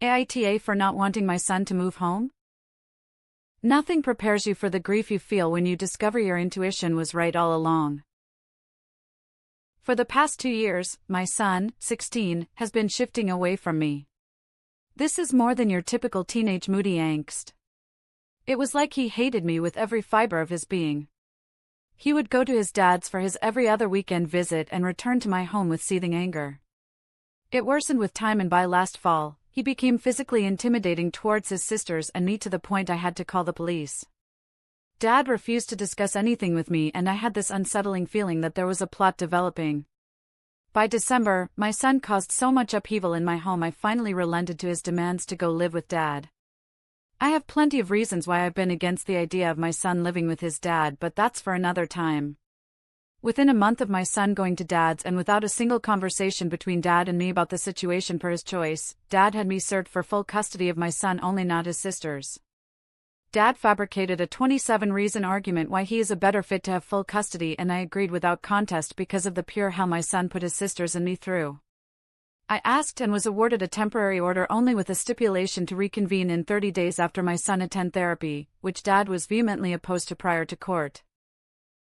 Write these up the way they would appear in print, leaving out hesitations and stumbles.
AITA for not wanting my son to move home? Nothing prepares you for the grief you feel when you discover your intuition was right all along. For the past 2 years, my son, 16, has been shifting away from me. This is more than your typical teenage moody angst. It was like he hated me with every fiber of his being. He would go to his dad's for his every other weekend visit and return to my home with seething anger. It worsened with time, and by last fall, he became physically intimidating towards his sisters and me to the point I had to call the police. Dad refused to discuss anything with me, and I had this unsettling feeling that there was a plot developing. By December, my son caused so much upheaval in my home I finally relented to his demands to go live with Dad. I have plenty of reasons why I've been against the idea of my son living with his dad, but that's for another time. Within a month of my son going to Dad's and without a single conversation between Dad and me about the situation per his choice, Dad had me served for full custody of my son, only not his sisters. Dad fabricated a 27-reason argument why he is a better fit to have full custody, and I agreed without contest because of the pure hell my son put his sisters and me through. I asked and was awarded a temporary order only with a stipulation to reconvene in 30 days after my son attend therapy, which Dad was vehemently opposed to prior to court.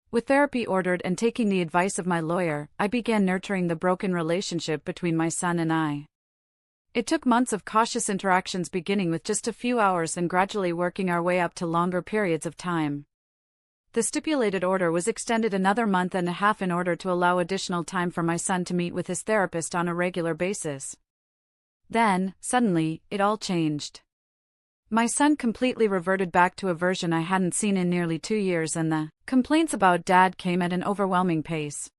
With therapy ordered and taking the advice of my lawyer, I began nurturing the broken relationship between my son and I. It took months of cautious interactions, beginning with just a few hours and gradually working our way up to longer periods of time. The stipulated order was extended another month and a half in order to allow additional time for my son to meet with his therapist on a regular basis. Then, suddenly, it all changed. My son completely reverted back to a version I hadn't seen in nearly 2 years, and the complaints about Dad came at an overwhelming pace.